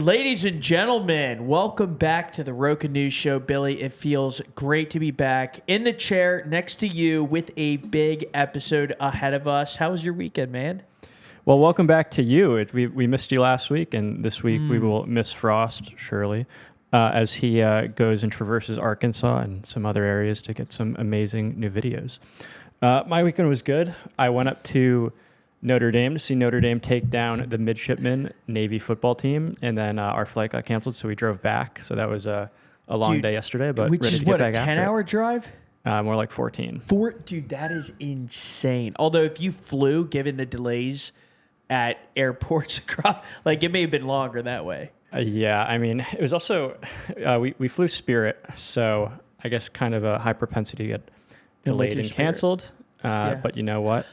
Ladies and gentlemen, welcome back to the RocaNews Show. Billy, it feels great to be back in the chair next to you with a big episode ahead of us. How was your weekend, man? Well, welcome back to you. We missed you last week, and this week we will miss Frost, surely, as he goes and traverses Arkansas and some other areas to get some amazing new videos. My weekend was good. I went up to Notre Dame to see Notre Dame take down the midshipmen Navy football team, and then our flight got canceled, so we drove back. So that was a long day yesterday, but which ready is to get what, a back after 10-hour drive? More like 14. Dude, that is insane. Although if you flew, given the delays at airports across, like it may have been longer that way. Yeah, I mean, it was also we flew Spirit, so I guess kind of a high propensity to get delayed and canceled. But you know what?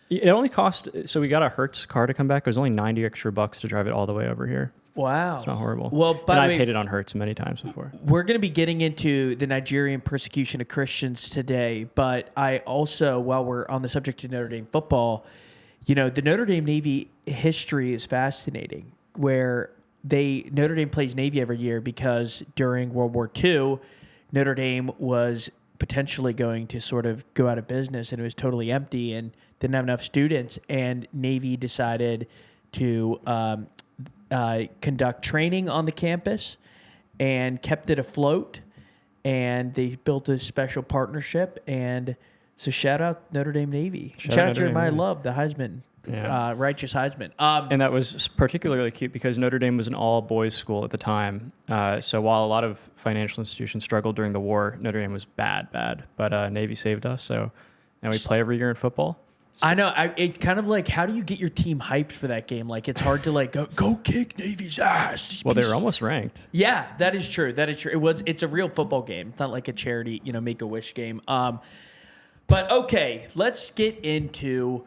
It only cost, so we got a Hertz car to come back. It was only $90 extra to drive it all the way over here. Wow. It's not horrible. Well, and I've hated on Hertz many times before. We're going to be getting into the Nigerian persecution of Christians today, but I also, while we're on the subject of Notre Dame football, you know, the Notre Dame Navy history is fascinating, where Notre Dame plays Navy every year because during World War II, Notre Dame was potentially going to sort of go out of business, and it was totally empty and didn't have enough students, and Navy decided to conduct training on the campus and kept it afloat, and they built a special partnership. And so shout out Notre Dame Navy. Shout out Jeremiah Love, the Heisman, righteous Heisman. And that was particularly cute because Notre Dame was an all-boys school at the time. So while a lot of financial institutions struggled during the war, Notre Dame was bad. But Navy saved us, so now we play every year in football. I know. It's kind of like, how do you get your team hyped for that game? Like, it's hard to like go kick Navy's ass. Well, they were almost ranked. Yeah, that is true. It's a real football game. It's not like a charity, Make-A-Wish game. But okay, let's get into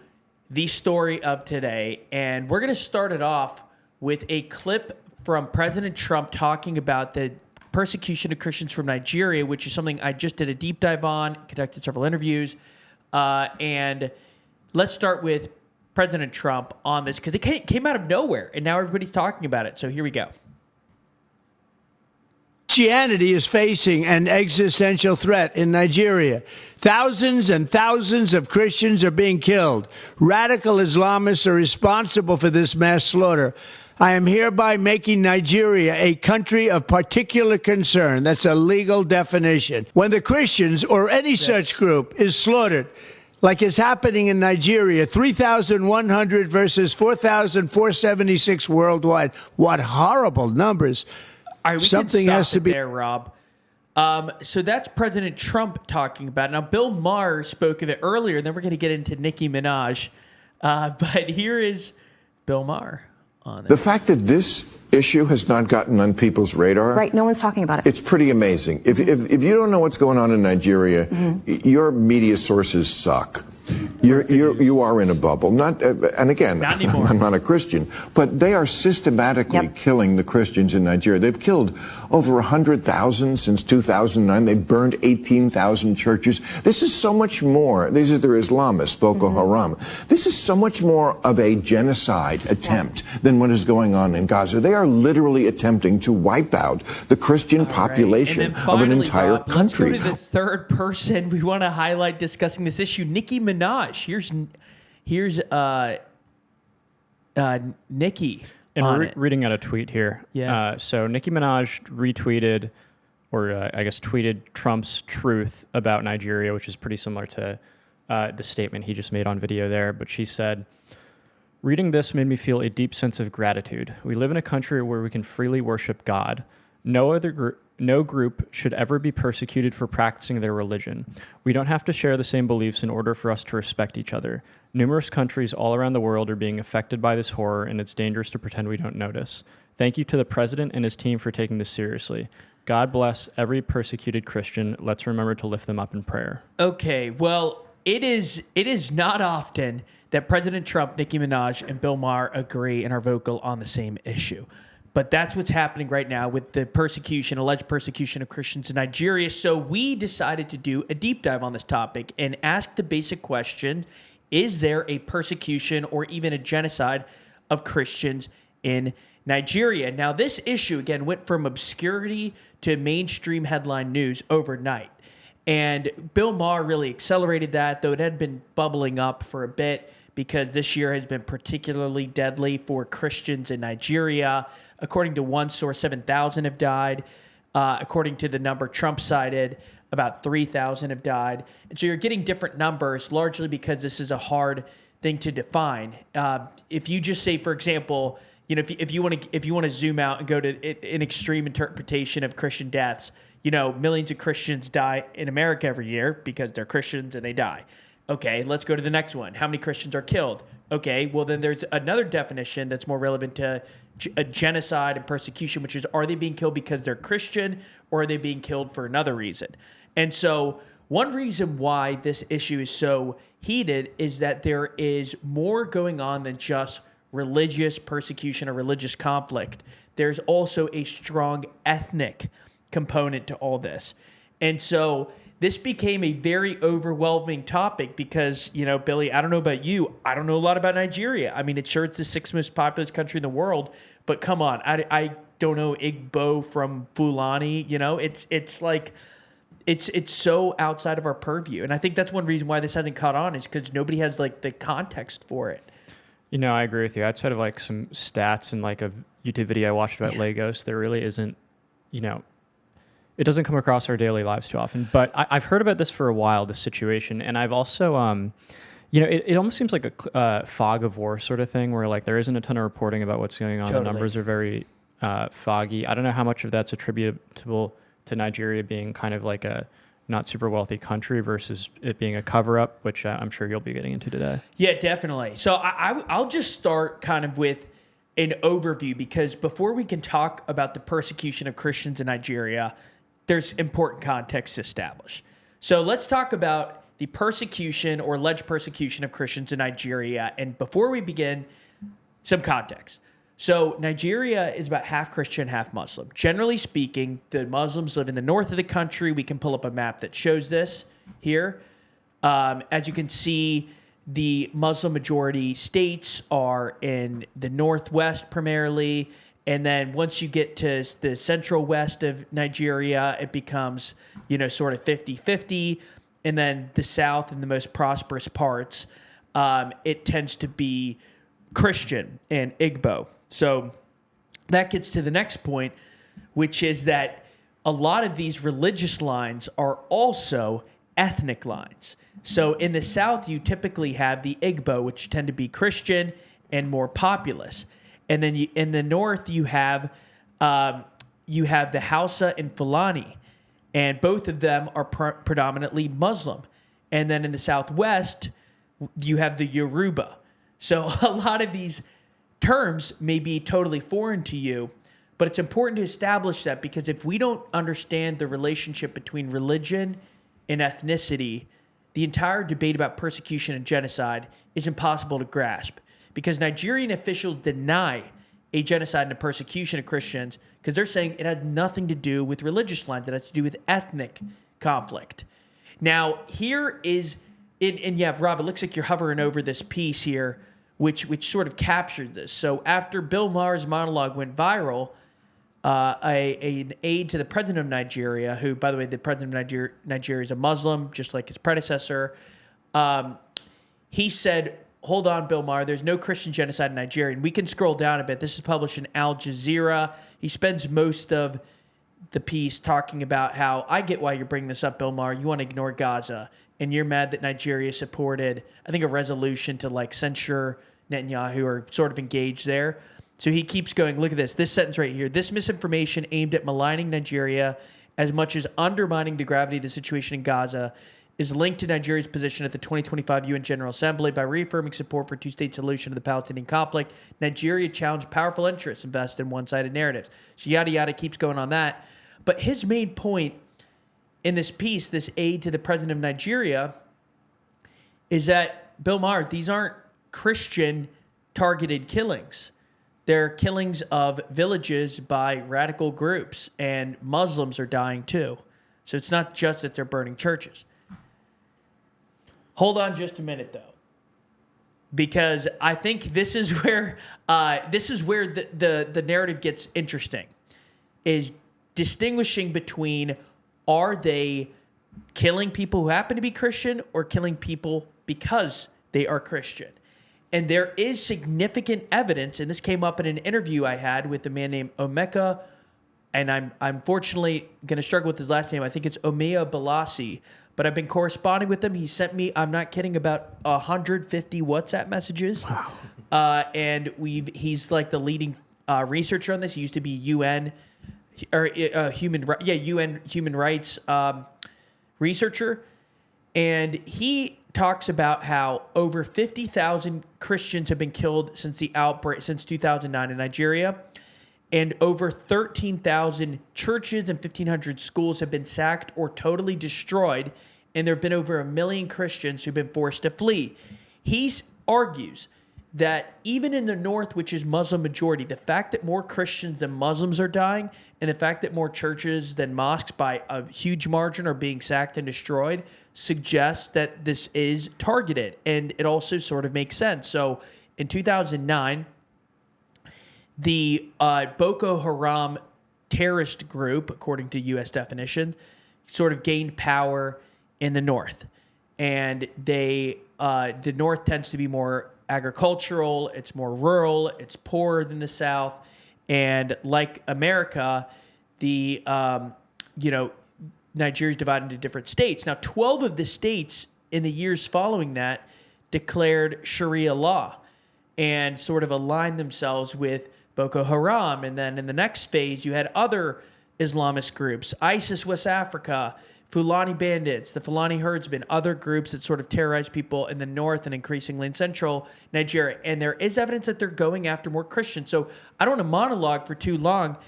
the story of today, and we're going to start it off with a clip from President Trump talking about the persecution of Christians from Nigeria, which is something I just did a deep dive on, conducted several interviews, and let's start with President Trump on this, because it came out of nowhere, and now everybody's talking about it. So here we go. Christianity is facing an existential threat in Nigeria. Thousands and thousands of Christians are being killed. Radical Islamists are responsible for this mass slaughter. I am hereby making Nigeria a country of particular concern. That's a legal definition. When the Christians or any such group is slaughtered, like is happening in Nigeria, 3,100 versus 4,476 worldwide. What horrible numbers. All right, something has to be there, Rob. So that's President Trump talking about it. Now, Bill Maher spoke of it earlier, and then we're going to get into Nicki Minaj. But here is Bill Maher on it. The fact that this issue has not gotten on people's radar. Right, no one's talking about it. It's pretty amazing. If you don't know what's going on in Nigeria, your media sources suck. You are in a bubble. And again, I'm not a Christian, but they are systematically killing the Christians in Nigeria. They've killed over 100,000 since 2009. They've burned 18,000 churches. This is so much more. These are their Islamists, Boko Haram. This is so much more of a genocide attempt than what is going on in Gaza. They are literally attempting to wipe out the Christian population of an entire country. Let's go to the third person we want to highlight discussing this issue, Nicki Minaj. Here's Nicki. And we're reading out a tweet here. Yeah. So Nicki Minaj retweeted, or I guess tweeted Trump's truth about Nigeria, which is pretty similar to the statement he just made on video there. But she said, "Reading this made me feel a deep sense of gratitude. We live in a country where we can freely worship God. No group should ever be persecuted for practicing their religion. We don't have to share the same beliefs in order for us to respect each other. Numerous countries all around the world are being affected by this horror, and it's dangerous to pretend we don't notice. Thank you to the president and his team for taking this seriously. God bless every persecuted Christian. Let's remember to lift them up in prayer." Okay, well, it is not often that President Trump, Nicki Minaj, and Bill Maher agree and are vocal on the same issue. But that's what's happening right now with the alleged persecution of Christians in Nigeria. So we decided to do a deep dive on this topic and ask the basic question, is there a persecution or even a genocide of Christians in Nigeria. Now, this issue, again, went from obscurity to mainstream headline news overnight. And Bill Maher really accelerated that, though it had been bubbling up for a bit because this year has been particularly deadly for Christians in Nigeria. According to one source, 7,000 have died. According to the number Trump cited, about 3,000 have died. And so you're getting different numbers, largely because this is a hard thing to define. If you just say, for example, if you want to zoom out and go to an extreme interpretation of Christian deaths, millions of Christians die in America every year because they're Christians and they die. Okay, let's go to the next one. How many Christians are killed? Okay, well then there's another definition that's more relevant to a genocide and persecution, which is, are they being killed because they're Christian or are they being killed for another reason? And so one reason why this issue is so heated is that there is more going on than just religious persecution or religious conflict. There's also a strong ethnic component to all this. And so this became a very overwhelming topic because, Billy, I don't know about you. I don't know a lot about Nigeria. I mean, it's the 6th most populous country in the world, but come on. I don't know Igbo from Fulani. It's like, it's so outside of our purview. And I think that's one reason why this hasn't caught on is because nobody has like the context for it. I agree with you. Outside of like some stats and like a YouTube video I watched about Lagos, there really isn't, it doesn't come across our daily lives too often. But I've heard about this for a while, this situation. And I've also, it almost seems like a fog of war sort of thing where like there isn't a ton of reporting about what's going on. Totally. The numbers are very foggy. I don't know how much of that's attributable to Nigeria being kind of like a not super wealthy country versus it being a cover-up, which I'm sure you'll be getting into today. Yeah, definitely. So I'll just start kind of with an overview because before we can talk about the persecution of Christians in Nigeria, there's important context to establish. So let's talk about the persecution or alleged persecution of Christians in Nigeria. And before we begin, some context. So Nigeria is about half Christian, half Muslim. Generally speaking, the Muslims live in the north of the country. We can pull up a map that shows this here. As you can see, the Muslim majority states are in the northwest primarily. And then once you get to the central west of Nigeria, it becomes, sort of 50-50. And then the south and the most prosperous parts, it tends to be Christian and Igbo. So that gets to the next point, which is that a lot of these religious lines are also ethnic lines. So in the south, you typically have the Igbo, which tend to be Christian and more populous. And then in the north, you have the Hausa and Fulani, and both of them are predominantly Muslim. And then in the southwest, you have the Yoruba. So a lot of these terms may be totally foreign to you, but it's important to establish that because if we don't understand the relationship between religion and ethnicity, the entire debate about persecution and genocide is impossible to grasp. Because Nigerian officials deny a genocide and a persecution of Christians because they're saying it had nothing to do with religious lines. It has to do with ethnic conflict. Now, here is, and yeah, Rob, it looks like you're hovering over this piece here, which sort of captured this. So after Bill Maher's monologue went viral, an aide to the president of Nigeria, who, by the way, the president of Nigeria is a Muslim, just like his predecessor, he said, hold on, Bill Maher, there's no Christian genocide in Nigeria. And we can scroll down a bit. This is published in Al Jazeera. He spends most of the piece talking about how, I get why you're bringing this up, Bill Maher. You want to ignore Gaza. And you're mad that Nigeria supported, I think, a resolution to censure Netanyahu or sort of engage there. So he keeps going, look at this sentence right here. This misinformation aimed at maligning Nigeria as much as undermining the gravity of the situation in Gaza is linked to Nigeria's position at the 2025 UN General Assembly. By reaffirming support for a two-state solution to the Palestinian conflict, Nigeria challenged powerful interests invested in one-sided narratives. So yada yada keeps going on that. But his main point in this piece, this aide to the president of Nigeria, is that, Bill Maher, these aren't Christian targeted killings. They're killings of villages by radical groups, and Muslims are dying too. So it's not just that they're burning churches. Hold on just a minute, though. because I think this is where the narrative gets interesting, is distinguishing between, are they killing people who happen to be Christian or killing people because they are Christian? And there is significant evidence, and this came up in an interview I had with a man named Emeka, and I'm unfortunately going to struggle with his last name. I think it's Umeagbalasi, but I've been corresponding with him. He sent me, I'm not kidding, about 150 WhatsApp messages. Wow. And he's like the leading researcher on this. He used to be UN human rights researcher, and he talks about how over 50,000 Christians have been killed since the outbreak, since 2009 in Nigeria, and over 13,000 churches and 1,500 schools have been sacked or totally destroyed, and there have been over 1 million Christians who've been forced to flee. He argues that even in the North, which is Muslim majority, the fact that more Christians than Muslims are dying, and the fact that more churches than mosques by a huge margin are being sacked and destroyed, suggests that this is targeted. And it also sort of makes sense. So in 2009, the Boko Haram terrorist group, according to U.S. definition, sort of gained power in the North. And the North tends to be more agricultural, it's more rural, it's poorer than the South. And like America, Nigeria's divided into different states. Now, 12 of the states in the years following that declared Sharia law and sort of aligned themselves with Boko Haram. And then in the next phase, you had other Islamist groups, ISIS West Africa, Fulani bandits, the Fulani herdsmen, other groups that sort of terrorize people in the north and increasingly in central Nigeria. And there is evidence that they're going after more Christians. So I don't want to monologue for too long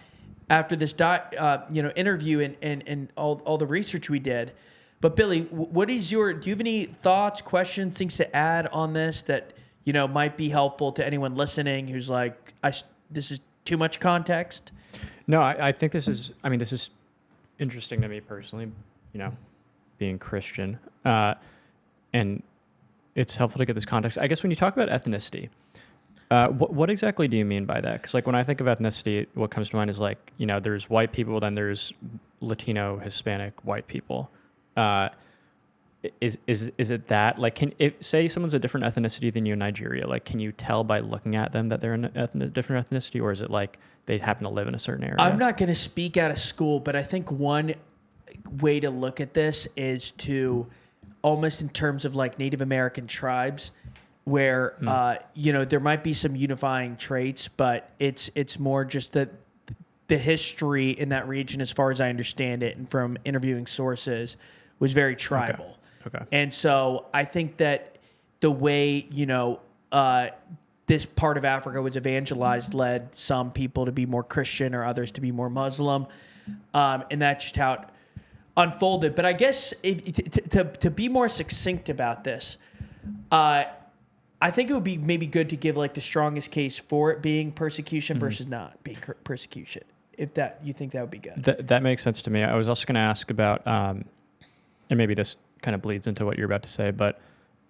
after this interview and all the research we did. But Billy, do you have any thoughts, questions, things to add on this that might be helpful to anyone listening who's like, this is too much context? No, I think this is interesting to me personally, being Christian. And it's helpful to get this context. I guess when you talk about ethnicity, what exactly do you mean by that? Because when I think of ethnicity, what comes to mind is there's white people, then there's Latino, Hispanic, white people. Is it that? Say someone's a different ethnicity than you in Nigeria, can you tell by looking at them that they're a different ethnicity, or is it they happen to live in a certain area? I'm not going to speak out of school, but I think one way to look at this is to almost in terms of Native American tribes, where there might be some unifying traits, but it's more just that the history in that region, as far as I understand it, and from interviewing sources, was very tribal. Okay. And so I think that the way this part of Africa was evangelized led some people to be more Christian or others to be more Muslim, and that's just how it unfolded. But I guess to be more succinct about this, I think it would be maybe good to give the strongest case for it being persecution versus not being persecution. If you think that would be good. That makes sense to me. I was also going to ask about, and maybe this kind of bleeds into what you're about to say, but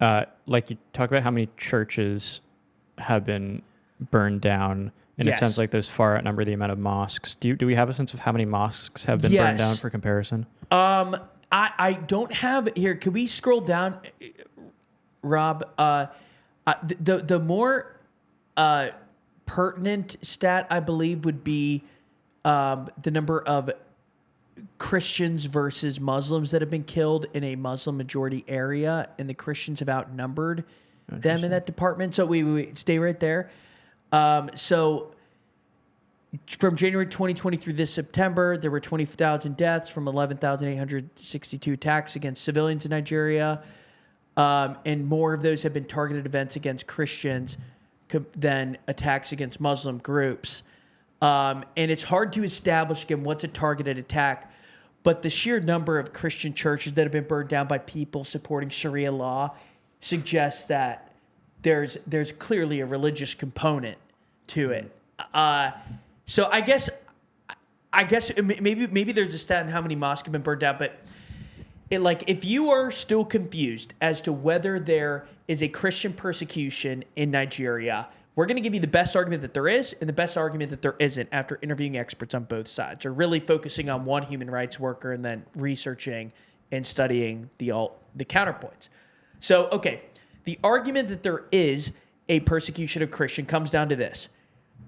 you talk about how many churches have been burned down, and Yes. it sounds like those far outnumber the amount of mosques. Do we have a sense of how many mosques have been burned down for comparison? I don't have here. Could we scroll down, Rob? The more pertinent stat, I believe, would be the number of Christians versus Muslims that have been killed in a Muslim majority area, and the Christians have outnumbered them in that department. So we stay right there. So from January 2020 through this September, there were 20,000 deaths from 11,862 attacks against civilians in Nigeria. And more of those have been targeted events against Christians than attacks against Muslim groups. And it's hard to establish, again, what's a targeted attack, but the sheer number of Christian churches that have been burned down by people supporting Sharia law suggests that there's clearly a religious component to it. So I guess maybe there's a stat on how many mosques have been burned down, but if you are still confused as to whether there is a Christian persecution in Nigeria, we're going to give you the best argument that there is and the best argument that there isn't after interviewing experts on both sides, or really focusing on one human rights worker and then researching and studying the counterpoints. So, okay, the argument that there is a persecution of Christian comes down to this.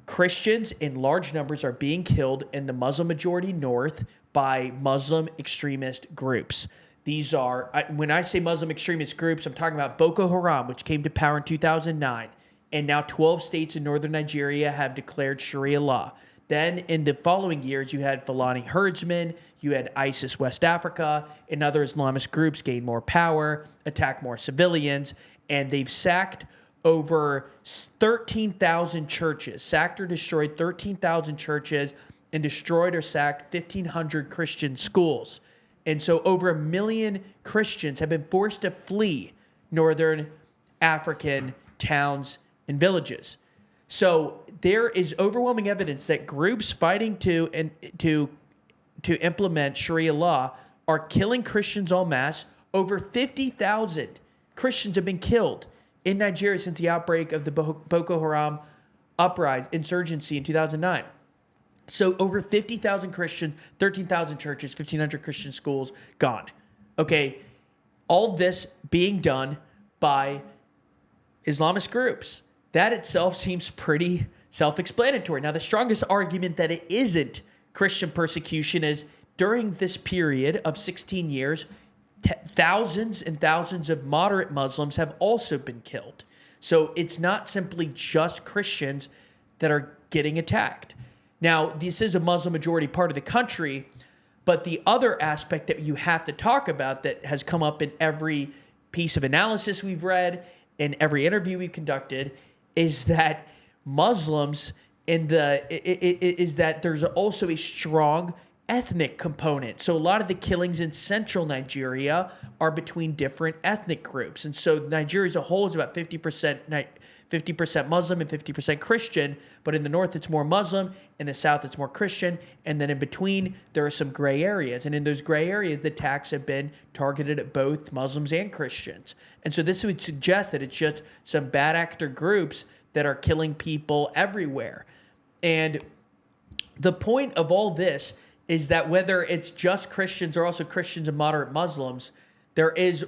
Christians in large numbers are being killed in the Muslim majority North by Muslim extremist groups. These are, when I say Muslim extremist groups, I'm talking about Boko Haram, which came to power in 2009. And now 12 states in northern Nigeria have declared Sharia law. Then in the following years, you had Fulani herdsmen, you had ISIS West Africa, and other Islamist groups gain more power, attack more civilians, and they've sacked over 13,000 churches, sacked or destroyed 13,000 churches, and destroyed or sacked 1,500 Christian schools. And so over 1 million Christians have been forced to flee northern African towns and villages. So there is overwhelming evidence that groups fighting to implement Sharia law are killing Christians en masse. Over 50,000 Christians have been killed in Nigeria since the outbreak of the Boko Haram insurgency in 2009. So over 50,000 Christians, 13,000 churches, 1,500 Christian schools gone. Okay, all this being done by Islamist groups. That itself seems pretty self-explanatory. Now, the strongest argument that it isn't Christian persecution is during this period of 16 years, thousands and thousands of moderate Muslims have also been killed. So it's not simply just Christians that are getting attacked. Now, this is a Muslim majority part of the country, but the other aspect that you have to talk about that has come up in every piece of analysis we've read and every interview we've conducted is that Muslims is that there's also a strong ethnic component. So a lot of the killings in central Nigeria are between different ethnic groups. And so Nigeria as a whole is about 50% Muslim and 50% Christian, but in the north it's more Muslim, in the south it's more Christian, and then in between there are some gray areas. And in those gray areas, the attacks have been targeted at both Muslims and Christians. And so this would suggest that it's just some bad actor groups that are killing people everywhere. And the point of all this is that whether it's just Christians or also Christians and moderate Muslims, there's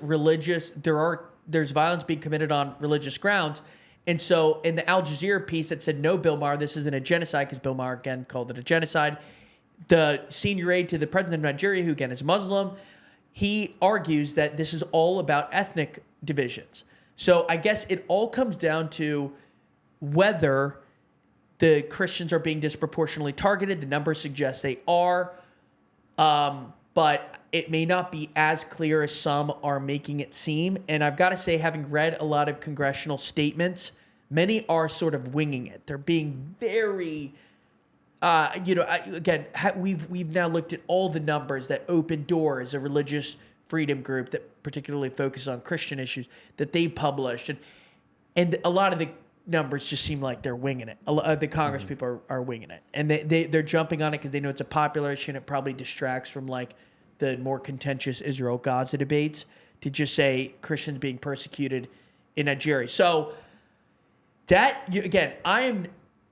violence being committed on religious grounds. And so in the Al Jazeera piece that said, no, Bill Maher, this isn't a genocide, because Bill Maher, again, called it a genocide, the senior aide to the president of Nigeria, who, again, is Muslim, he argues that this is all about ethnic divisions. So I guess it all comes down to whether the Christians are being disproportionately targeted. The numbers suggest they are, but it may not be as clear as some are making it seem. And I've got to say, having read a lot of congressional statements, many are sort of winging it. They're being very, we've now looked at all the numbers that Open Doors, a religious freedom group that particularly focuses on Christian issues, that they published. And a lot of the numbers just seem like they're winging it. The Congress people are winging it. And they're jumping on it because they know it's a popular issue and it probably distracts from like the more contentious Israel-Gaza debates to just say Christians being persecuted in Nigeria. So that, again, I am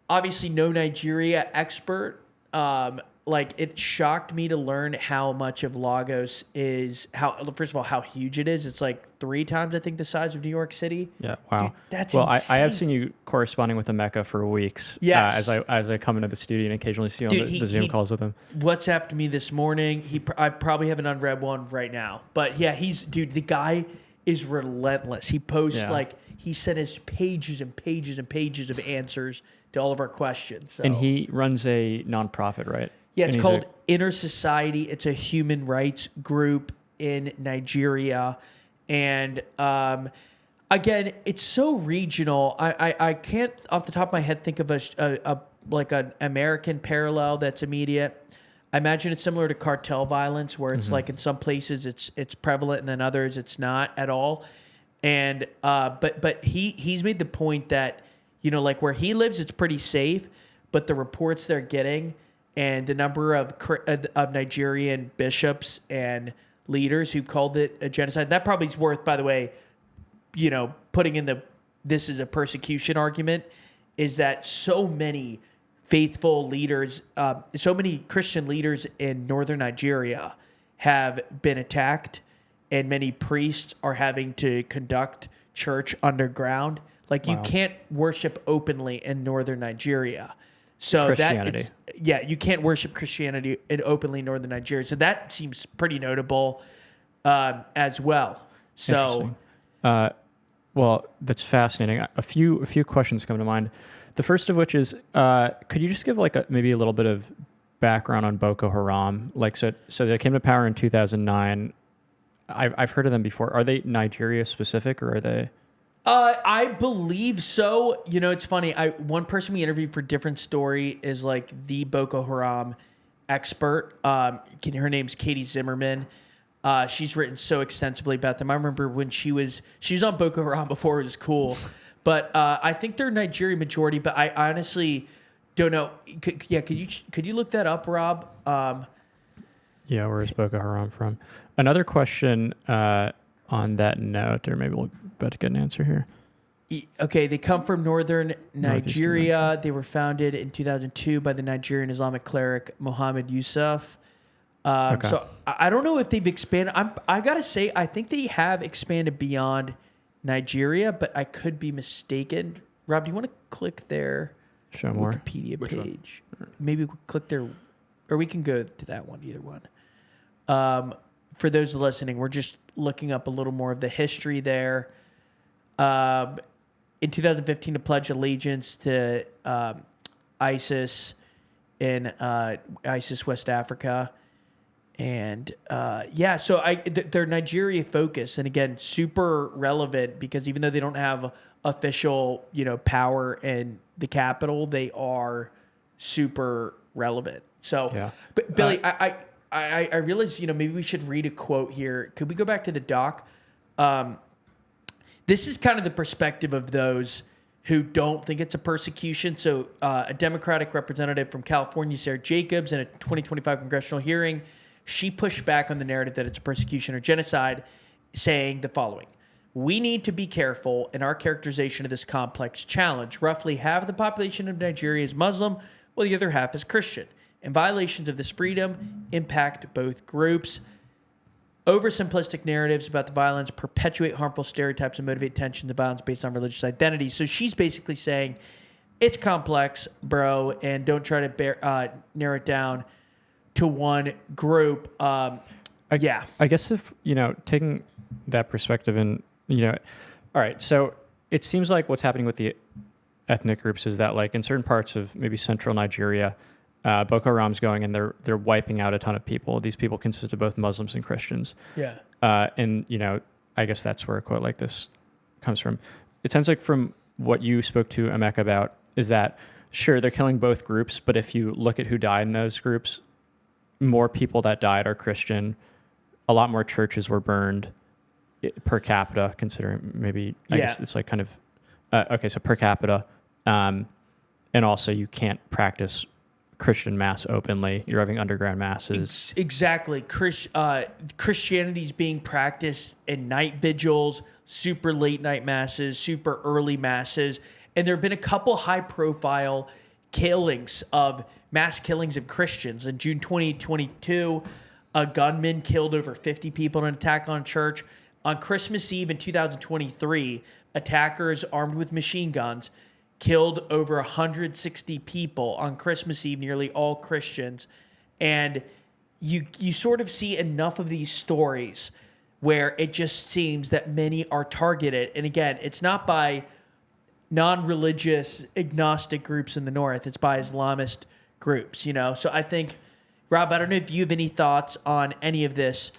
obviously no Nigeria expert. It shocked me to learn how much of Lagos is, first of all, how huge it is. It's like 3 times, I think, the size of New York City. Yeah, wow. Dude, that's insane. I have seen you corresponding with Emeka for weeks. Yes. As I come into the studio and occasionally see you on the Zoom calls with him. WhatsApped me this morning. I probably have an unread one right now. But yeah, the guy is relentless. He posts he sent us pages and pages and pages of answers to all of our questions. So. And he runs a nonprofit, right? Yeah, it's called InterSociety. It's a human rights group in Nigeria. And again, it's so regional. I can't, off the top of my head, think of an American parallel that's immediate. I imagine it's similar to cartel violence, where it's like in some places it's prevalent and then others it's not at all. And but he's made the point that, like where he lives, it's pretty safe, but the reports they're getting and the number of Nigerian bishops and leaders who called it a genocide. That probably is worth, by the way, putting in this is a persecution argument, is that so many faithful leaders, so many Christian leaders in northern Nigeria have been attacked, and many priests are having to conduct church underground. Like, you can't worship openly in northern Nigeria. So you can't worship Christianity openly in northern Nigeria. So that seems pretty notable as well. So, well, that's fascinating. A few questions come to mind. The first of which is, could you just give maybe a little bit of background on Boko Haram? So they came to power in 2009. I've heard of them before. Are they Nigeria specific, or are they? I believe so. It's funny. One person we interviewed for Different Story is the Boko Haram expert. Her name's Katie Zimmerman. She's written so extensively about them. I remember when she was on Boko Haram before it was cool. But I think they're Nigerian majority, but I honestly don't know. Could you look that up, Rob? Yeah, where is Boko Haram from? Another question on that note, or maybe we'll about to get an answer here. Okay, they come from northern Nigeria. They were founded in 2002 by the Nigerian Islamic cleric Muhammad Yusuf. So I don't know if they've expanded. I gotta say, I think they have expanded beyond Nigeria, but I could be mistaken. Rob, do you want to click their Wikipedia page? Maybe we'll click their, or we can go to that one, either one. For those listening, we're just looking up a little more of the history there. In 2015, to pledge allegiance to ISIS in ISIS West Africa. And so they're Nigeria focused, and again, super relevant because even though they don't have official, power in the capital, they are super relevant. So, but Billy, I realized, maybe we should read a quote here. Could we go back to the doc? This is kind of the perspective of those who don't think it's a persecution. So, a Democratic representative from California, Sarah Jacobs, in a 2025 congressional hearing, she pushed back on the narrative that it's a persecution or genocide, saying the following: "We need to be careful in our characterization of this complex challenge. Roughly half of the population of Nigeria is Muslim, while the other half is Christian, and violations of this freedom impact both groups. Oversimplistic narratives about the violence perpetuate harmful stereotypes and motivate tension to violence based on religious identity." So she's basically saying it's complex, bro, and don't try to narrow it down to one group. I guess if, taking that perspective and, all right, so it seems like what's happening with the ethnic groups is that in certain parts of maybe central Nigeria, Boko Haram's going and they're wiping out a ton of people. These people consist of both Muslims and Christians. Yeah. And, I guess that's where a quote like this comes from. It sounds like from what you spoke to Emeka about is that, sure, they're killing both groups, but if you look at who died in those groups, more people that died are Christian. A lot more churches were burned per capita, considering maybe, I guess it's kind of, so per capita. And also you can't practice Christian mass openly. You're having underground masses. Exactly. Christianity's being practiced in night vigils, super late night masses, super early masses. And there have been a couple high profile mass killings of Christians. In June 2022, a gunman killed over 50 people in an attack on a church. On Christmas Eve in 2023, attackers armed with machine guns killed over 160 people on Christmas Eve, nearly all Christians. And you sort of see enough of these stories where it just seems that many are targeted. And again, it's not by non-religious agnostic groups in the north. It's by Islamist groups, So I think, Rob, I don't know if you have any thoughts on any of this.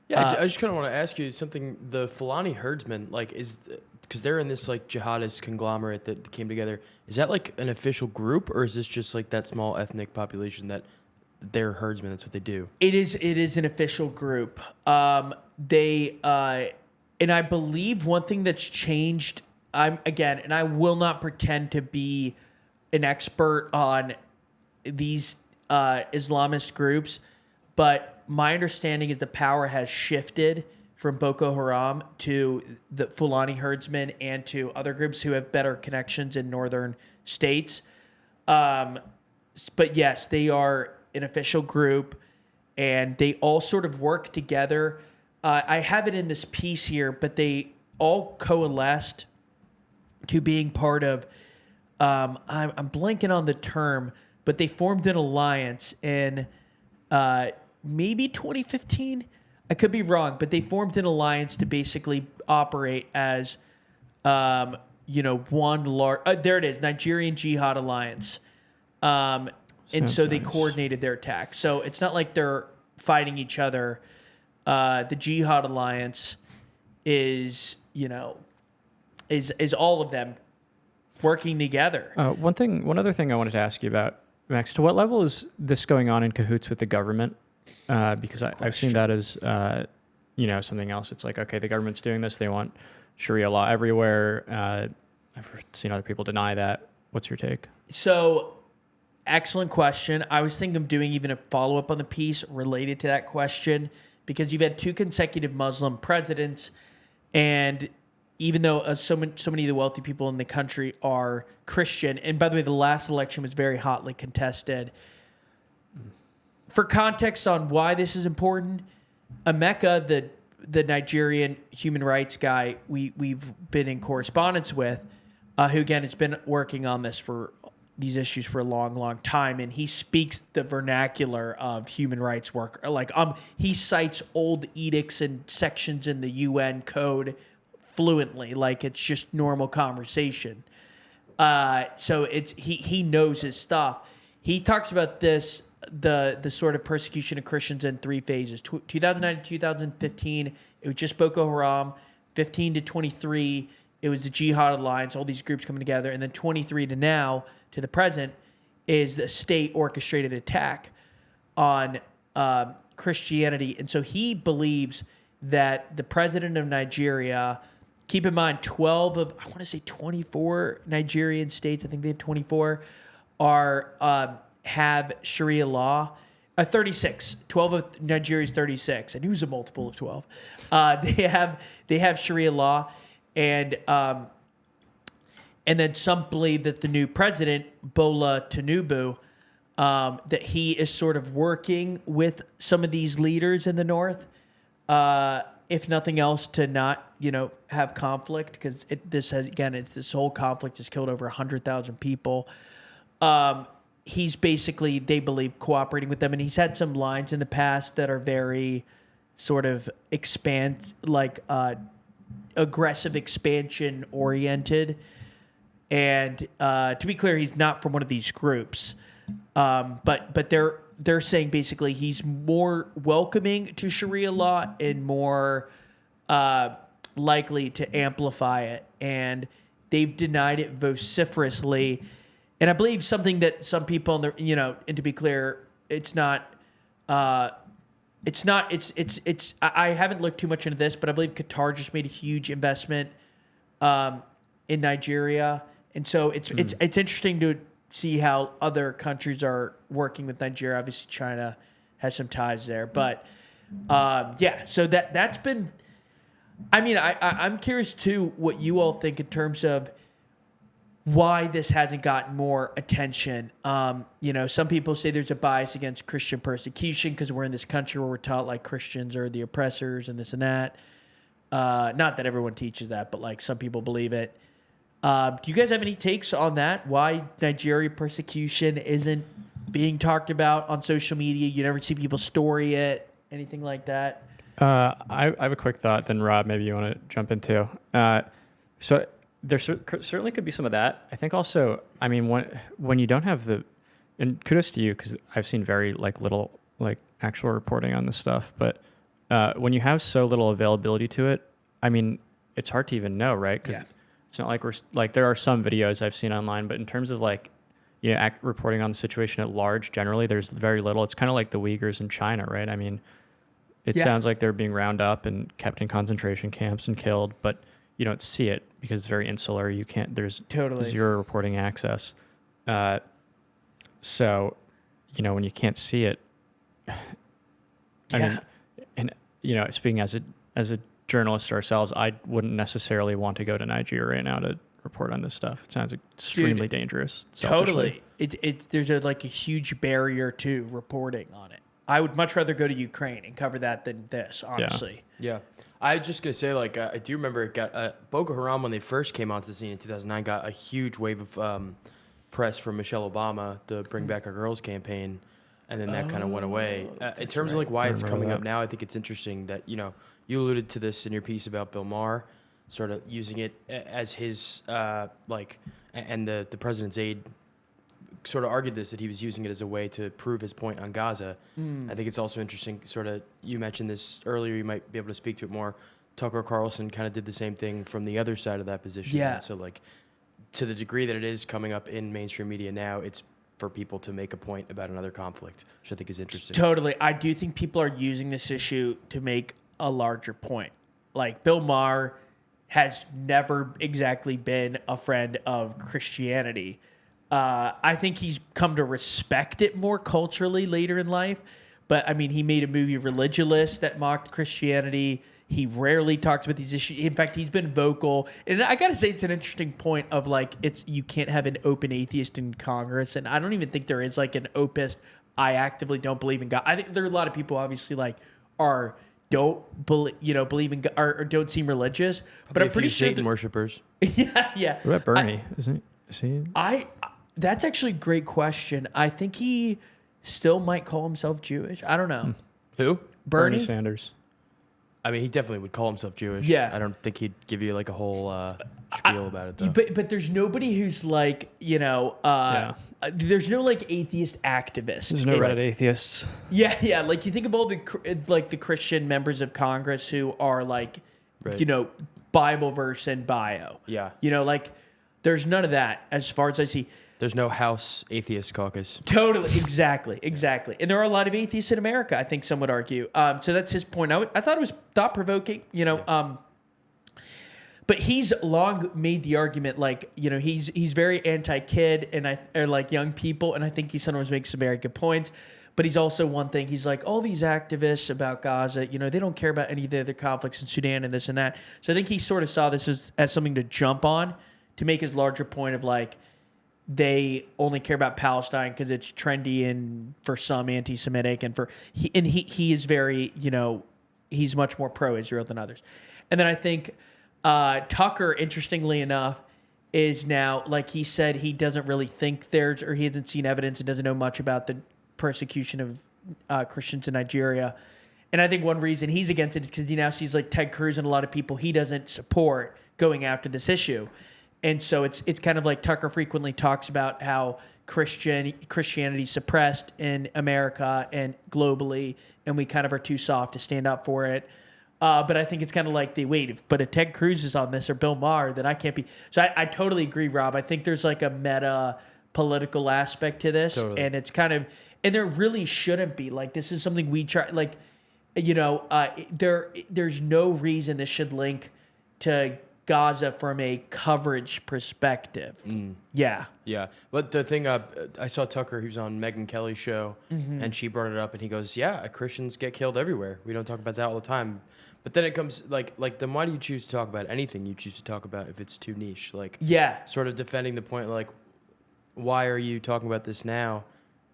Yeah, I just kind of want to ask you something. The Fulani herdsmen, because they're in this jihadist conglomerate that came together. Is that an official group, or is this just that small ethnic population that they're herdsmen? That's what they do. It is an official group. And I believe one thing that's changed. And I will not pretend to be an expert on these Islamist groups, but my understanding is the power has shifted from Boko Haram to the Fulani herdsmen and to other groups who have better connections in northern states. But yes, they are an official group, and they all sort of work together. I have it in this piece here, but they all coalesced to being part of, I'm blanking on the term, but they formed an alliance in maybe 2015. I could be wrong, but they formed an alliance to basically operate as, one large. There it is, Nigerian Jihad Alliance, and so they coordinated their attacks. So it's not like they're fighting each other. The Jihad Alliance is all of them working together. One other thing I wanted to ask you about, Max, to what level is this going on in cahoots with the government? Because I've seen that as, something else. It's like, okay, the government's doing this. They want Sharia law everywhere. I've seen other people deny that. What's your take? So, excellent question. I was thinking of doing even a follow-up on the piece related to that question, because you've had 2 consecutive Muslim presidents, and even though so many of the wealthy people in the country are Christian, and by the way, the last election was very hotly contested. For context on why this is important, Emeka, the Nigerian human rights guy we've been in correspondence with, who again has been working on these issues for a long, long time, and he speaks the vernacular of human rights work. Like he cites old edicts and sections in the UN code fluently, like it's just normal conversation. So he knows his stuff. He talks about this. The sort of persecution of Christians in 3 phases. 2009 to 2015, it was just Boko Haram. 15 to 23, it was the Jihad Alliance, all these groups coming together. And then 23 to now, to the present, is the state-orchestrated attack on Christianity. And so he believes that the president of Nigeria, keep in mind, 12 of, I want to say 24 Nigerian states, I think they have 24, have Sharia law. 36. 12 of Nigeria's 36. I knew it was a multiple of 12. They have Sharia law, and then some believe that the new president, Bola Tinubu, that he is sort of working with some of these leaders in the north, if nothing else, to not have conflict, because this whole conflict has killed over 100,000 people. He's basically, they believe, cooperating with them. And he's had some lines in the past that are very sort of aggressive expansion oriented. And to be clear, he's not from one of these groups. But they're saying basically he's more welcoming to Sharia law and more likely to amplify it. And they've denied it vociferously. And I believe something that some people, and to be clear, I haven't looked too much into this, but I believe Qatar just made a huge investment in Nigeria. And so it's interesting to see how other countries are working with Nigeria. Obviously, China has some ties there. But, so that's been, I'm curious, too, what you all think in terms of why this hasn't gotten more attention. Some people say there's a bias against Christian persecution because we're in this country where we're taught like Christians are the oppressors and this and that. Not that everyone teaches that, but like some people believe it. Do you guys have any takes on that? Why Nigeria persecution isn't being talked about on social media? You never see people story it, anything like that? I have a quick thought, then Rob, maybe you want to jump into. So there certainly could be some of that. I think also, when you don't have and kudos to you, because I've seen very little actual reporting on this stuff, but when you have so little availability to it, it's hard to even know, right? Because it's not like there are some videos I've seen online, but in terms of reporting on the situation at large, generally there's very little. It's kind of like the Uyghurs in China, right? It sounds like they're being rounded up and kept in concentration camps and killed, but you don't see it because it's very insular. You can't, there's zero reporting access. So, when you can't see it, I mean, and speaking as a journalist ourselves, I wouldn't necessarily want to go to Nigeria right now to report on this stuff. It sounds extremely dangerous. Totally. There's a huge barrier to reporting on it. I would much rather go to Ukraine and cover that than this, honestly. Yeah. I was just going to say, I do remember it got Boko Haram, when they first came onto the scene in 2009, got a huge wave of press from Michelle Obama, the Bring Back Our Girls campaign, and then that kind of went away. In terms of why it's coming up now, I think it's interesting that, you alluded to this in your piece about Bill Maher, sort of using it as his, and the president's aide sort of argued this, that he was using it as a way to prove his point on Gaza. I think it's also interesting, sort of, you mentioned this earlier, you might be able to speak to it more. Tucker Carlson kind of did the same thing from the other side of that position. Yeah. And so, to the degree that it is coming up in mainstream media now, it's for people to make a point about another conflict, which I think is interesting. Totally. I do think people are using this issue to make a larger point. Bill Maher has never exactly been a friend of Christianity. I think he's come to respect it more culturally later in life. But, I mean, he made a movie, Religulous, that mocked Christianity. He rarely talks about these issues. In fact, he's been vocal. And I got to say, it's an interesting point of, you can't have an open atheist in Congress. And I don't even think there is, an opist, I actively don't believe in God. I think there are a lot of people, obviously, don't believe in God, or don't seem religious. But I'm pretty sure Satan worshippers. Yeah. What about Bernie? Is he? That's actually a great question. I think he still might call himself Jewish. I don't know. Who? Bernie Sanders. I mean, he definitely would call himself Jewish. Yeah. I don't think he'd give you a whole spiel about it, though. But there's nobody who's there's no atheist activist. There's no Reddit atheists. Yeah. You think of all the Christian members of Congress who are Bible verse and bio. Yeah. There's none of that as far as I see. There's no House Atheist Caucus. Totally, exactly. And there are a lot of atheists in America, I think some would argue. So that's his point. I thought it was thought-provoking, but he's long made the argument, he's very anti-kid or young people, and I think he sometimes makes some very good points. But he's also one thing, he's all these activists about Gaza, they don't care about any of the other conflicts in Sudan and this and that. So I think he sort of saw this as something to jump on to make his larger point of they only care about Palestine because it's trendy and for some anti-Semitic, and he is very, he's much more pro-Israel than others. And then I think Tucker, interestingly enough, is now, he said, he doesn't really think or he hasn't seen evidence and doesn't know much about the persecution of Christians in Nigeria. And I think one reason he's against it is because he now sees Ted Cruz and a lot of people he doesn't support going after this issue. And so it's kind of Tucker frequently talks about how Christianity is suppressed in America and globally, and we kind of are too soft to stand up for it. But I think it's kind of but if Ted Cruz is on this or Bill Maher, then I can't be. So I totally agree, Rob. I think there's a meta political aspect to this, totally. And it's kind of, and there really shouldn't be. This is something we try, there's no reason this should link to Gaza from a coverage perspective. Yeah. But the thing, I saw Tucker, he was on Megyn Kelly's show, and she brought it up, and he goes, yeah, Christians get killed everywhere. We don't talk about that all the time. But then it comes, then why do you choose to talk about anything you choose to talk about if it's too niche? Sort of defending the point, why are you talking about this now?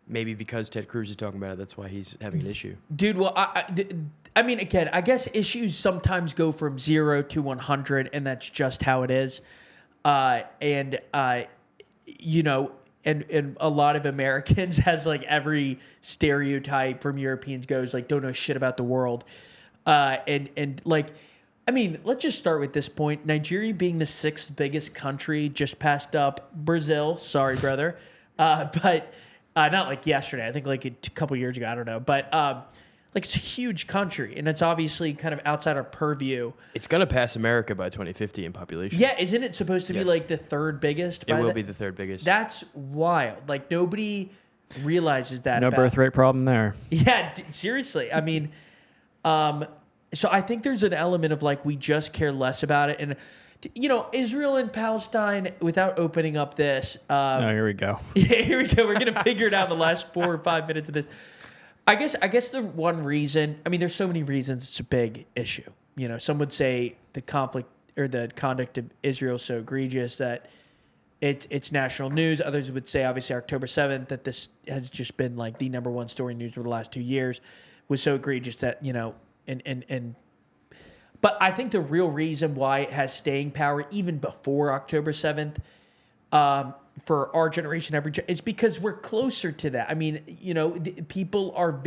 Maybe because Ted Cruz is talking about it, that's why he's having an issue. Dude, well, I mean, again, I guess issues sometimes go from 0 to 100, and that's just how it is. And a lot of Americans has every stereotype from Europeans goes don't know shit about the world. I mean, let's just start with this point. Nigeria being the 6th biggest country, just passed up Brazil. Sorry, brother. But not yesterday. I think a couple years ago. I don't know. But it's a huge country, and it's obviously kind of outside our purview. It's going to pass America by 2050 in population. Yeah, isn't it supposed to be the 3rd biggest? It will be the 3rd biggest. That's wild. Nobody realizes that. No birth rate problem there. Yeah, seriously. I mean, so I think there's an element of we just care less about it, and Israel and Palestine, without opening up this. Oh, here we go. Yeah, here we go. We're gonna figure it out in the last 4 or 5 minutes of this. I guess the one reason, I mean, there's so many reasons it's a big issue. You know, some would say the conflict or the conduct of Israel is so egregious that it's national news. Others would say, obviously, October 7th, that this has just been like the number one story news for the last 2 years, was so egregious that, you know, but I think the real reason why it has staying power even before October 7th, for our generation, is because we're closer to that. I mean, you know, people are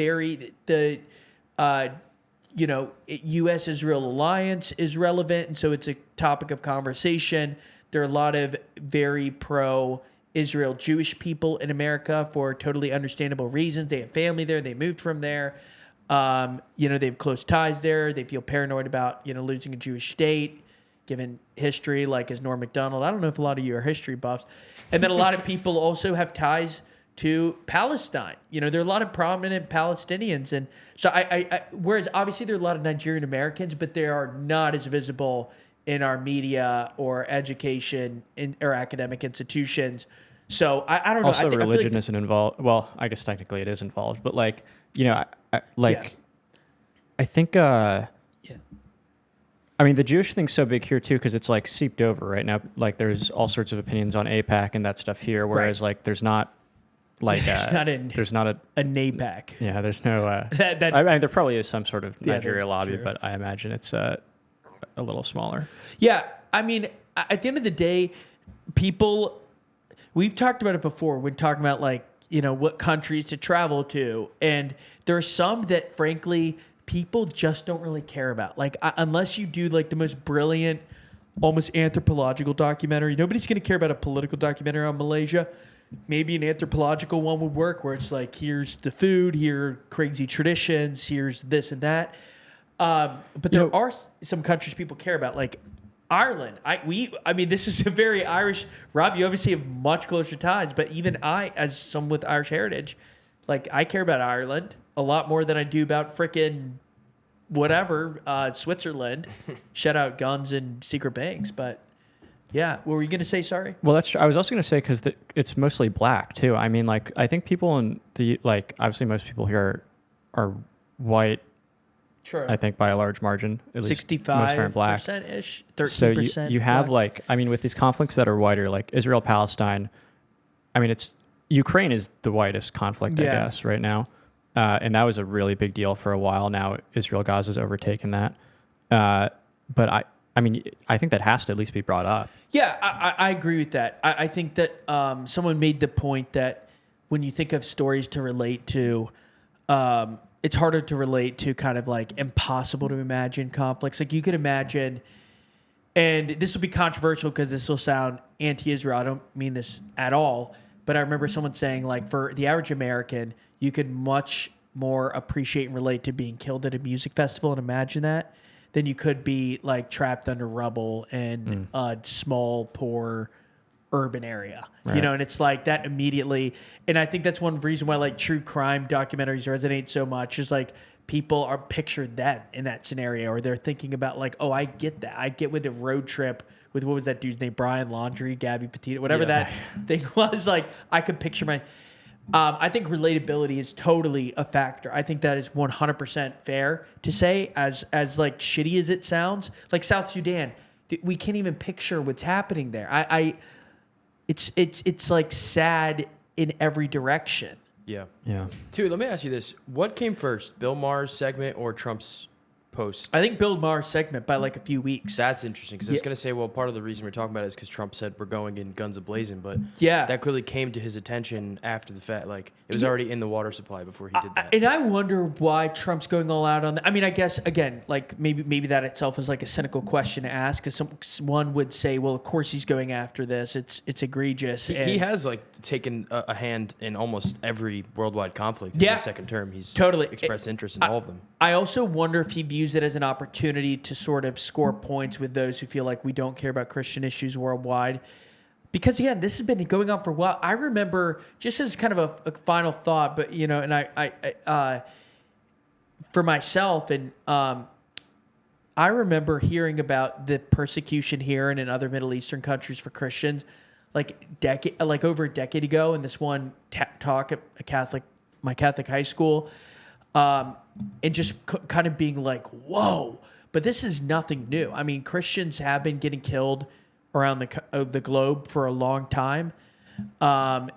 you know, U.S.-Israel alliance is relevant, and so it's a topic of conversation. There are a lot of very pro-Israel Jewish people in America for totally understandable reasons. They have family there. They moved from there. You know, they have close ties there. They feel paranoid about, you know, losing a Jewish state, given history, like as Norm Macdonald. I don't know if a lot of you are history buffs. And then a lot of people also have ties to Palestine. You know, there are a lot of prominent Palestinians. And so whereas obviously there are a lot of Nigerian Americans, but they are not as visible in our media or education or academic institutions. So I don't know. Also, religion isn't involved. Well, I guess technically it is involved, but like, you know, I think, I mean, the Jewish thing's so big here too, because it's like seeped over right now. Like there's all sorts of opinions on AIPAC and that stuff here, whereas like there's not like there's not a NAPAC. Yeah, there's no. I mean, there probably is some sort of Nigeria lobby, true. But I imagine it's a little smaller. Yeah, I mean, at the end of the day, people. We've talked about it before when talking about like, you know, what countries to travel to, and there are some that frankly people just don't really care about. Like unless you do like the most brilliant, almost anthropological documentary, nobody's going to care about a political documentary on Malaysia. Maybe an anthropological one would work where it's like, here's the food, here are crazy traditions, here's this and that. But there are some countries people care about, like Ireland. I mean, this is a very Irish. Rob, you obviously have much closer ties, but even I, as someone with Irish heritage, like I care about Ireland a lot more than I do about frickin' whatever, Switzerland. Shout out guns and secret banks, but yeah. What were you going to say? Sorry. Well, that's true. I was also going to say, because it's mostly black too. I mean, like, I think people in the, like, obviously most people here are white. True. I think by a large margin, at least 65%-ish, 13%. So you have black. Like, I mean, with these conflicts that are whiter, like Israel, Palestine, I mean, Ukraine is the whitest conflict, I guess, right now. And that was a really big deal for a while. Now Israel, Gaza's overtaken that. But I mean, I think that has to at least be brought up. Yeah, I agree with that. I think that someone made the point that when you think of stories to relate to, it's harder to relate to kind of like impossible to imagine conflicts. Like you could imagine, and this will be controversial because this will sound anti-Israel. I don't mean this at all, but I remember someone saying like for the average American, you could much more appreciate and relate to being killed at a music festival and imagine that than you could be like trapped under rubble in a small, poor urban area, you know, and it's like that immediately. And I think that's one reason why like true crime documentaries resonate so much is like people are pictured them in that scenario, or they're thinking about like, oh, I get that. I get with the road trip with, what was that dude's name? Brian Laundrie, Gabby Petito, whatever that thing was. Like I could picture I think relatability is totally a factor. I think that is 100% fair to say, as like shitty as it sounds. Like South Sudan, we can't even picture what's happening there. It's like sad in every direction. Yeah. Yeah. Towey, let me ask you this: what came first, Bill Maher's segment or Trump's post? I think Bill Maher's segment by like a few weeks. That's interesting because I was going to say, well, part of the reason we're talking about it is because Trump said we're going in guns a-blazing, but that clearly came to his attention after the fact. Like it was already in the water supply before he did that. And I wonder why Trump's going all out on that. I mean, I guess again, like maybe that itself is like a cynical question to ask, because someone would say, well, of course he's going after this. It's egregious. He has like taken a hand in almost every worldwide conflict in his second term. He's totally expressed interest in all of them. I also wonder if he views it as an opportunity to sort of score points with those who feel like we don't care about Christian issues worldwide. Because again, this has been going on for a while. I remember, just as kind of a final thought, but you know, and I for myself, and I remember hearing about the persecution here and in other Middle Eastern countries for Christians, like over a decade ago. And this one talk at my Catholic high school, and just kind of being like, whoa. But this is nothing new. I mean, Christians have been getting killed around the globe for a long time. And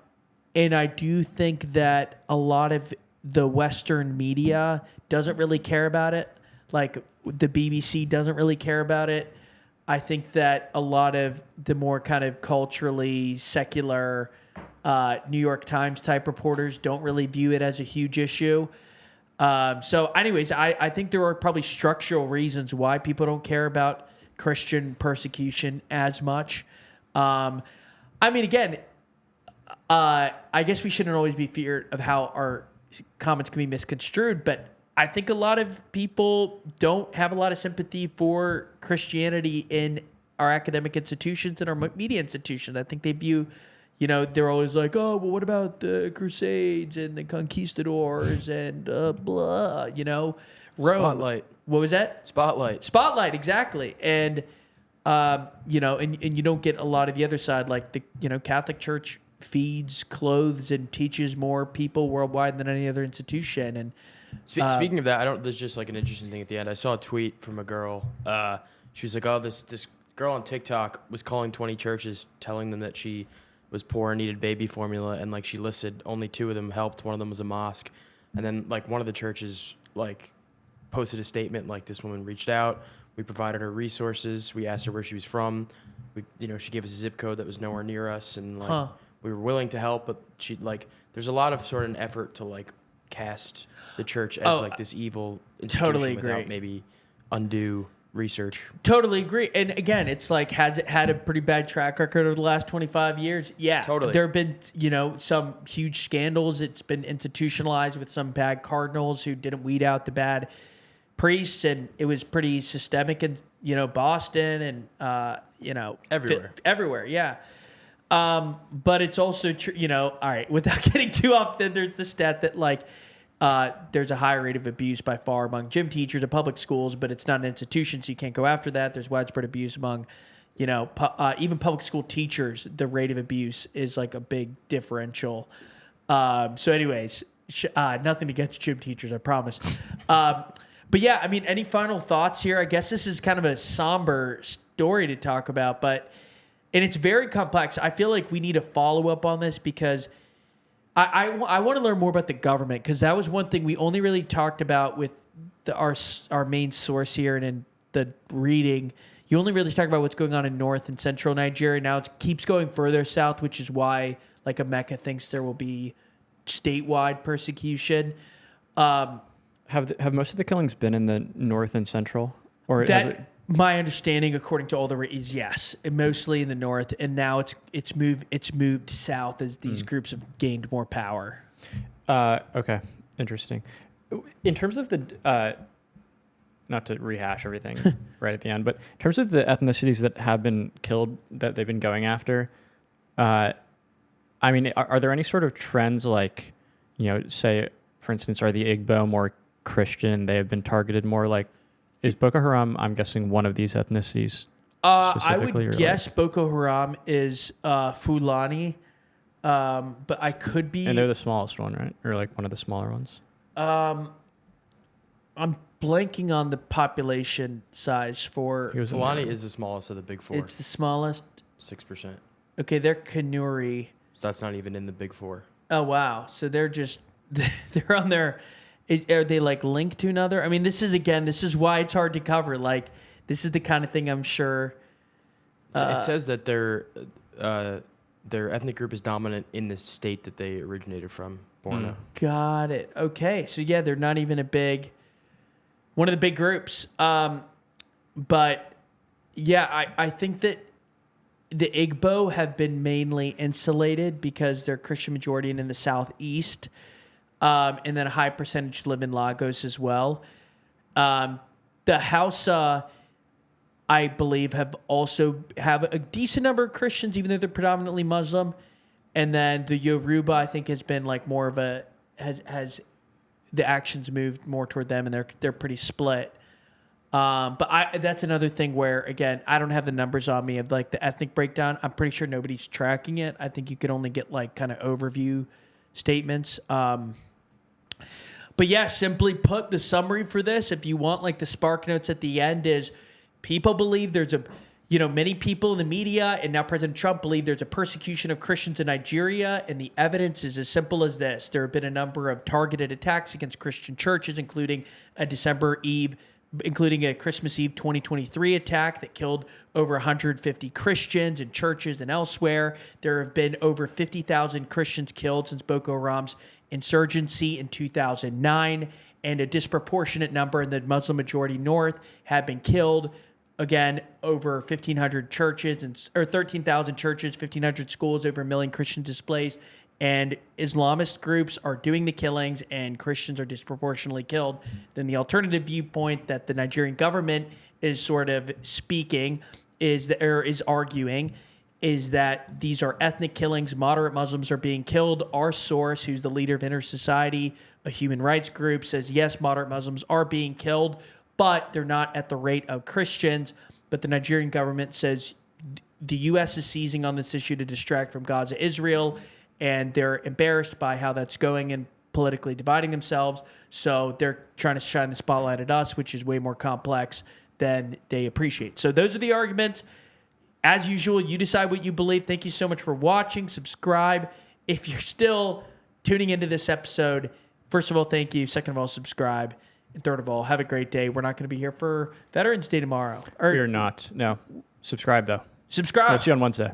I do think that a lot of the Western media doesn't really care about it. Like the BBC doesn't really care about it. I think that a lot of the more kind of culturally secular New York Times type reporters don't really view it as a huge issue. So anyways, I think there are probably structural reasons why people don't care about Christian persecution as much. I mean, again, I guess we shouldn't always be feared of how our comments can be misconstrued, but I think a lot of people don't have a lot of sympathy for Christianity in our academic institutions and our media institutions. I think they view, they're always like, oh, well, what about the Crusades and the conquistadors and blah, Rome. Spotlight. What was that? Spotlight, exactly. And, and you don't get a lot of the other side, like the, Catholic Church feeds, clothes, and teaches more people worldwide than any other institution. And speaking of that, there's just like an interesting thing at the end. I saw a tweet from a girl. She was like, oh, this girl on TikTok was calling 20 churches, telling them that she was poor and needed baby formula, and like she listed only 2 of them helped. One of them was a mosque. And then like one of the churches like posted a statement like, this woman reached out, we provided her resources, we asked her where she was from, she gave us a zip code that was nowhere near us, and like we were willing to help, but she like there's a lot of sort of an effort to like cast the church as like this evil institution totally without agree. maybe undue research. Totally agree. And again, it's like, has it had a pretty bad track record over the last 25 years? Yeah. Totally. There have been, some huge scandals. It's been institutionalized with some bad cardinals who didn't weed out the bad priests, and it was pretty systemic in, Boston and, everywhere. Yeah. But it's also true, all right, without getting too off, then there's the stat that like, there's a higher rate of abuse by far among gym teachers in public schools, but it's not an institution, so you can't go after that. There's widespread abuse among, even public school teachers. The rate of abuse is like a big differential. So anyways, nothing against gym teachers, I promise. But yeah, I mean, any final thoughts here? I guess this is kind of a somber story to talk about, and it's very complex. I feel like we need a follow-up on this because I want to learn more about the government, because that was one thing we only really talked about with our main source here and in the reading. You only really talk about what's going on in North and Central Nigeria. Now it keeps going further south, which is why like Emeka thinks there will be statewide persecution. Have most of the killings been in the North and Central? Or my understanding, according to all the is yes, mostly in the North, and now it's moved south as these groups have gained more power. Okay, interesting. In terms of the, not to rehash everything right at the end, but in terms of the ethnicities that have been killed that they've been going after, I mean, are there any sort of trends like, say, for instance, are the Igbo more Christian? They have been targeted more like. Is Boko Haram, I'm guessing, one of these ethnicities? I would guess Boko Haram is Fulani, but I could be. And they're the smallest one, right? Or like one of the smaller ones? I'm blanking on the population size for. Fulani is the smallest of the big 4. It's the smallest. 6%. Okay, they're Kanuri. So that's not even in the big 4. Oh wow! So they're on their. Are they like linked to another? I mean, this is why it's hard to cover. Like, this is the kind of thing I'm sure. It says that their ethnic group is dominant in the state that they originated from, Borno. Got it. Okay, so yeah, they're not even one of the big groups. But yeah, I think that the Igbo have been mainly insulated because they're Christian majority and in the southeast. And then a high percentage live in Lagos as well. The Hausa, I believe, have a decent number of Christians, even though they're predominantly Muslim. And then the Yoruba, I think, has been like more of has the actions moved more toward them, and they're pretty split. But that's another thing where, again, I don't have the numbers on me of like the ethnic breakdown. I'm pretty sure nobody's tracking it. I think you could only get like kind of overview statements. But yeah, simply put, the summary for this, if you want like the spark notes at the end, is people believe there's many people in the media and now President Trump believe there's a persecution of Christians in Nigeria. And the evidence is as simple as this. There have been a number of targeted attacks against Christian churches, including a Christmas Eve 2023 attack that killed over 150 Christians in churches and elsewhere. There have been over 50,000 Christians killed since Boko Haram's insurgency in 2009, and a disproportionate number in the Muslim-majority North have been killed. Again, over 1,500 churches, or 13,000 churches, 1,500 schools, over 1 million Christians displaced. And Islamist groups are doing the killings and Christians are disproportionately killed. Then the alternative viewpoint that the Nigerian government is sort of arguing is that these are ethnic killings. Moderate Muslims are being killed. Our source, who's the leader of InterSociety, a human rights group, says, yes, moderate Muslims are being killed, but they're not at the rate of Christians. But the Nigerian government says the U.S. is seizing on this issue to distract from Gaza, Israel, and they're embarrassed by how that's going and politically dividing themselves. So they're trying to shine the spotlight at us, which is way more complex than they appreciate. So those are the arguments. As usual, you decide what you believe. Thank you so much for watching. Subscribe. If you're still tuning into this episode, first of all, thank you. Second of all, subscribe. And third of all, have a great day. We're not going to be here for Veterans Day tomorrow. We're not. No. Subscribe, though. Subscribe. I'll see you on Wednesday.